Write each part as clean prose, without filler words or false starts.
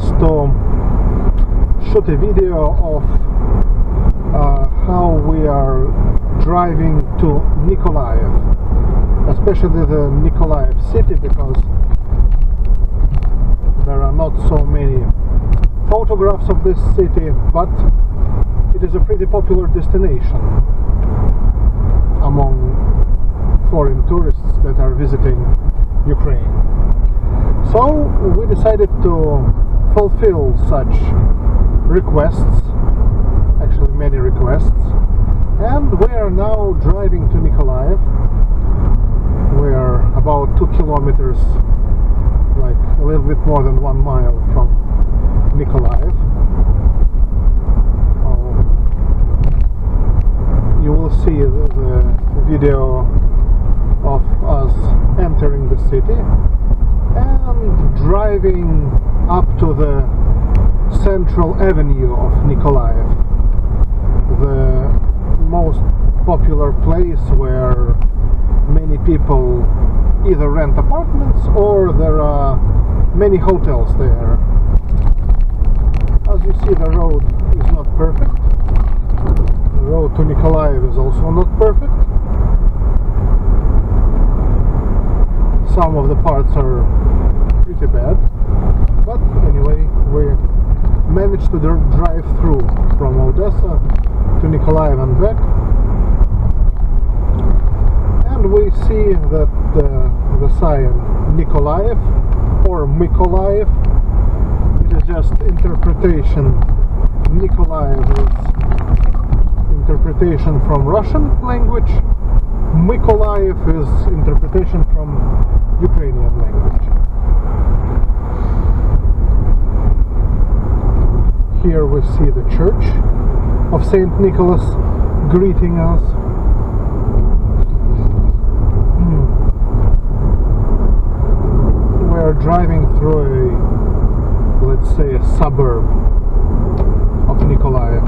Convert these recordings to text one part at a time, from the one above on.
us to shoot a video of how we are driving to Nikolaev, especially the Nikolaev city, because there are not so many photographs of this city, but it is a pretty popular destination among foreign tourists that are visiting Ukraine. So we decided to fulfill such requests, actually many requests, and we are now driving to Nikolaev. We are about 2 kilometers, like a little bit more than 1 mile from Nikolaev. You will see the video of us entering the city and driving up to the central avenue of Nikolaev, the most popular place where many people either rent apartments or there are many hotels there. As you see, the road is not perfect. The road to Nikolaev is also not perfect. Some of the parts are pretty bad, but anyway, we managed to drive through from Odessa to Nikolaev and back, and we see that the sign Nikolaev or Mykolaiv, it is just interpretation. Nikolaev is interpretation from Russian language, Mykolaiv is interpretation from Ukrainian language. Here we see the church of Saint Nicholas greeting us. We are driving through a, let's say, a suburb of Nikolaev.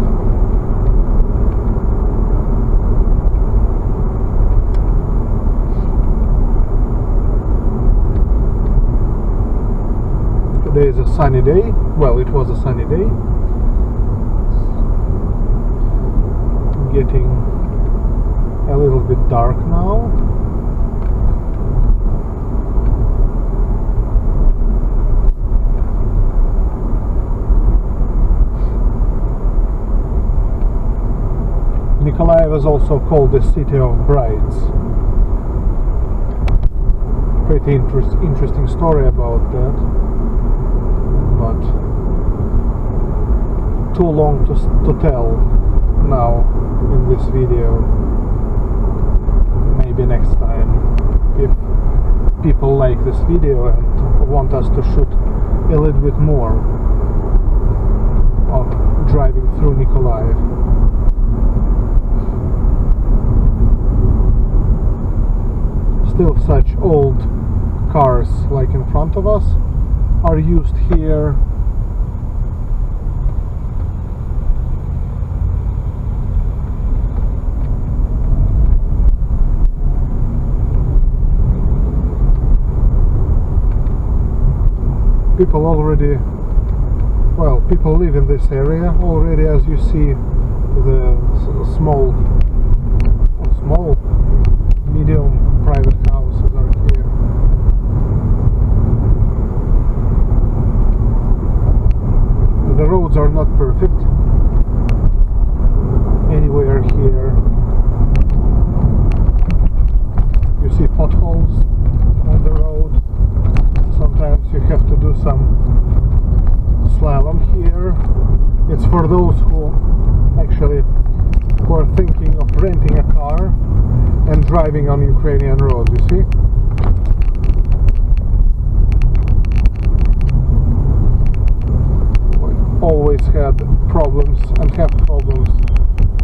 Today is a sunny day. Well, it was a sunny day. Getting a little bit dark now. Nikolaev is also called the city of brides. Pretty interesting story about that, but too long to tell now in this video. Maybe next time, if people like this video and want us to shoot a little bit more of driving through Nikolaev. Still, such old cars like in front of us are used here. People already, well, people live in this area already, as you see. The small, medium private houses are here. The roads are not perfect anywhere here. You see potholes on the road. Sometimes you have to do some slalom here. It's for those who are thinking of renting a car and driving on Ukrainian roads, you see. We always had problems and have problems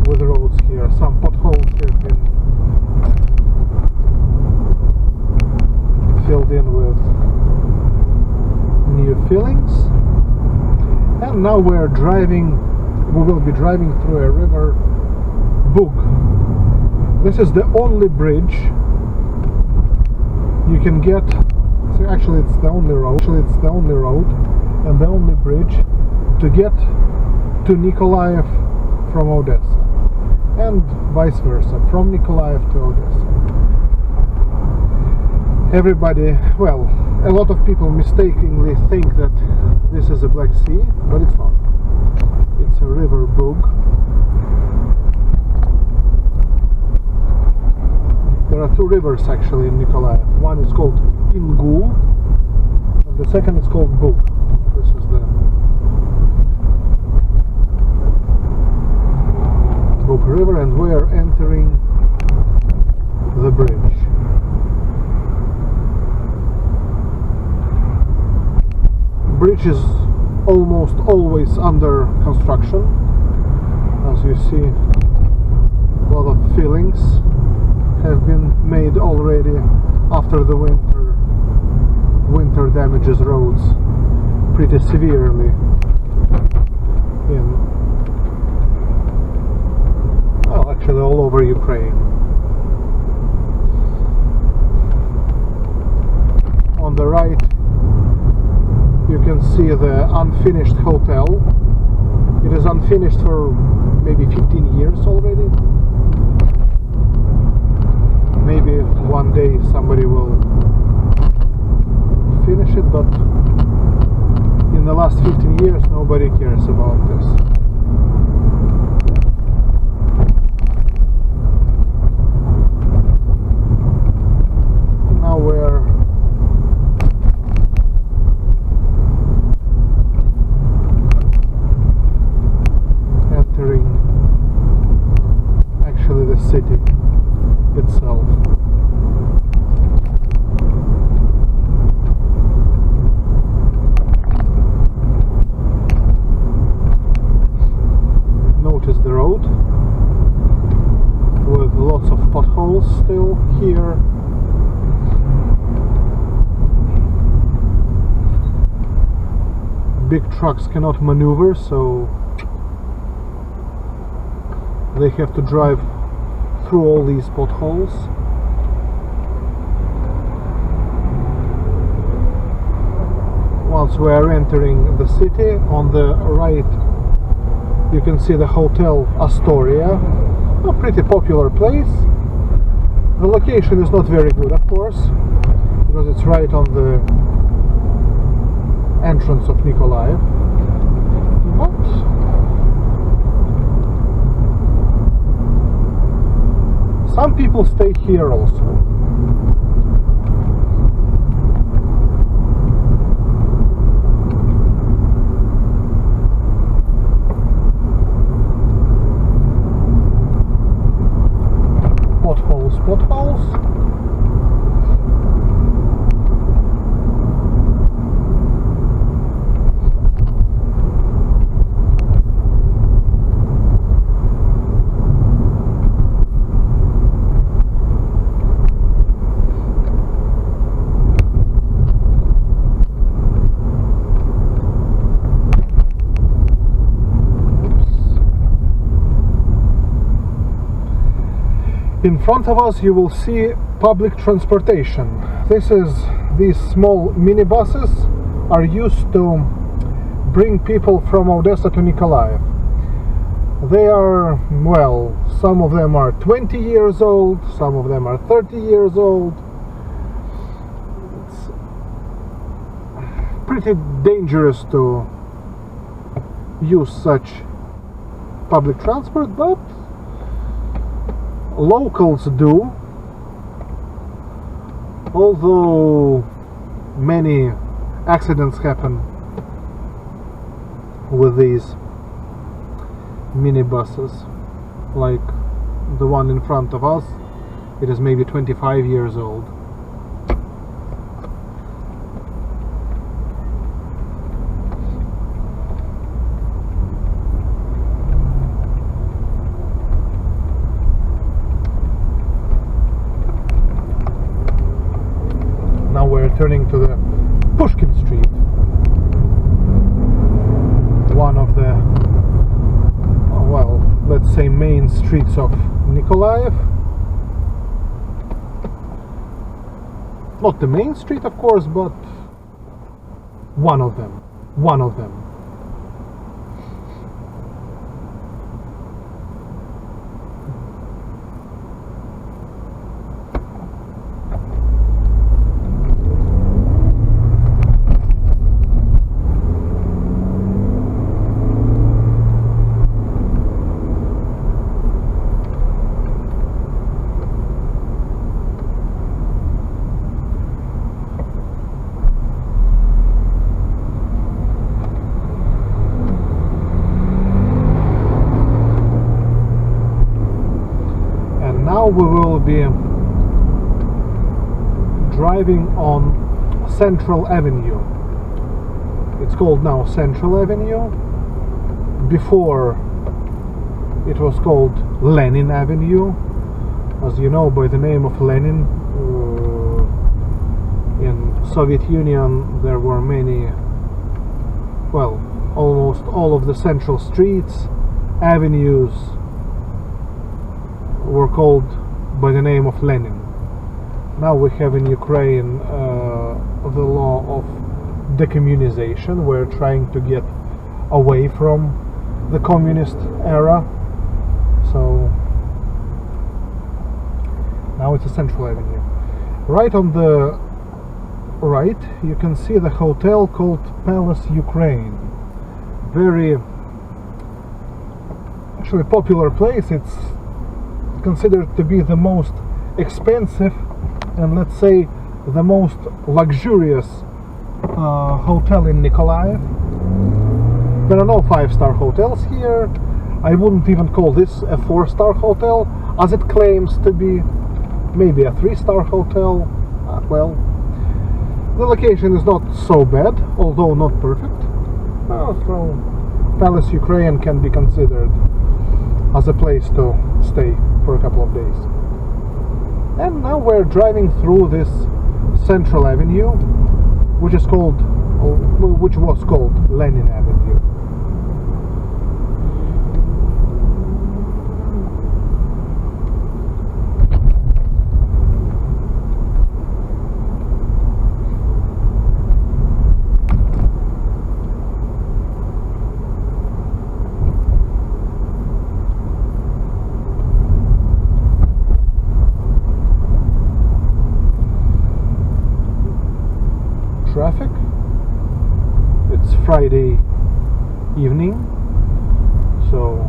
with roads here. Some potholes have been filled in with new fillings, and now we will be driving through a river, Bug. This is the only bridge you can get. So actually it's the only road and the only bridge to get to Nikolaev from Odessa, and vice versa, from Nikolaev to Odessa. Everybody, well, a lot of people mistakenly think that this is a Black Sea, but it's not. It's a river Bug. There are two rivers actually in Nikolaev. One is called Ingul, and the second is called Bug. This is the Bug River, and we are entering the bridge. Bridge is almost always under construction. As you see, a lot of fillings have been made already after the winter. Winter damages roads pretty severely in, well, actually all over Ukraine. On the right you can see the unfinished hotel. It is unfinished for maybe 15 years already. Maybe one day somebody will finish it, but in the last 15 years nobody cares about this. Now we're entering actually the city itself. Notice the road with lots of potholes still here. Big trucks cannot maneuver, so they have to drive through all these potholes. Once we are entering the city, on the right you can see the Hotel Astoria, a pretty popular place. The location is not very good, of course, because it's right on the entrance of Nikolaev, but some people stay here also. Potholes, potholes. In front of us you will see public transportation. These small minibuses are used to bring people from Odessa to Nikolaev. They are, well, some of them are 20 years old, some of them are 30 years old. It's pretty dangerous to use such public transport, but locals do, although many accidents happen with these minibuses, like the one in front of us. It is maybe 25 years old. Now we're turning to the Pushkin Street, one of the, well, let's say main streets of Nikolaev. Not the main street, of course, but one of them. one of them. Now we will be driving on Central Avenue. It's called now Central Avenue. Before it was called Lenin Avenue. As you know, by the name of Lenin, in Soviet Union there were many, well, almost all of the central streets, avenues were called by the name of Lenin. Now we have in Ukraine the law of decommunization. We're trying to get away from the communist era, so now it's a Central Avenue. Right on the right you can see the hotel called Palace Ukraine. Very actually popular place. It's considered to be the most expensive and, let's say, the most luxurious hotel in Nikolaev. There are no 5-star hotels here. I wouldn't even call this a 4-star hotel, as it claims to be. Maybe a 3-star hotel. Well, the location is not so bad, although not perfect. So Palace Ukraine can be considered as a place to stay for a couple of days. And now we're driving through this Central Avenue, which was called Lenin Avenue. Traffic. It's Friday evening, so,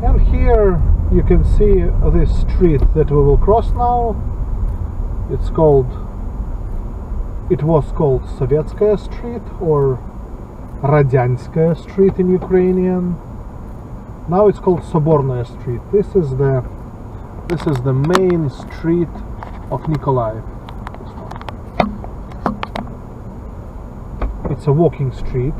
and here you can see this street that we will cross now. It was called Sovetskaya Street or Radyanskaya Street in Ukrainian. Now it's called Sobornaya Street. This is the main street of Nikolaev. It's a walking street.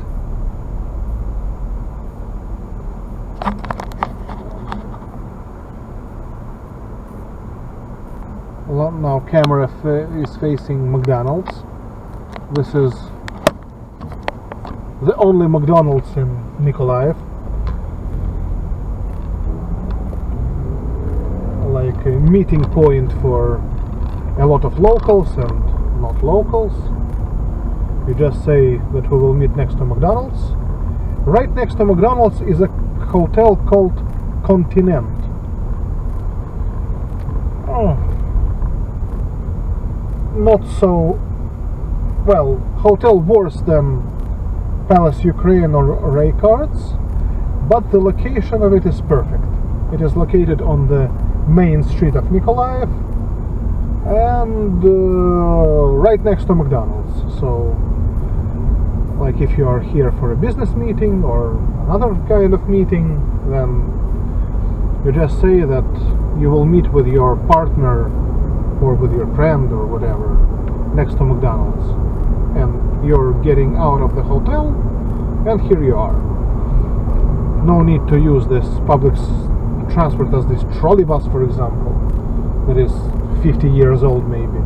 Now camera is facing McDonald's. This is the only McDonald's in Nikolaev. Like a meeting point for a lot of locals and not locals. You just say that we will meet next to McDonald's. Right next to McDonald's is a hotel called Continent. Not so, well, hotel worse than Palace Ukraine or Raycards, but the location of it is perfect. It is located on the main street of Nikolaev and right next to McDonald's. So, like if you are here for a business meeting or another kind of meeting, then you just say that you will meet with your partner or with your friend or whatever next to McDonald's, and you're getting out of the hotel and here you are. No need to use this public transport as this trolley bus, for example, that is 50 years old maybe.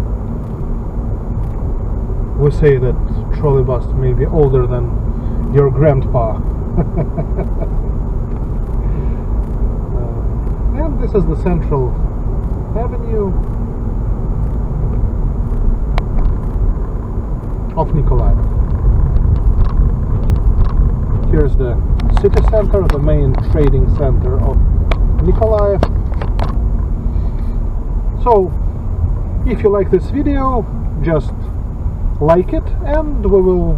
We say that trolley bus may be older than your grandpa. And this is the Central Avenue of Nikolaev. Here's the city center, the main trading center of Nikolaev. So, if you like this video, just like it, and we will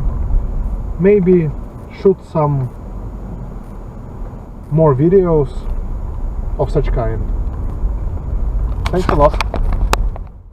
maybe shoot some more videos of such kind. Thanks a lot.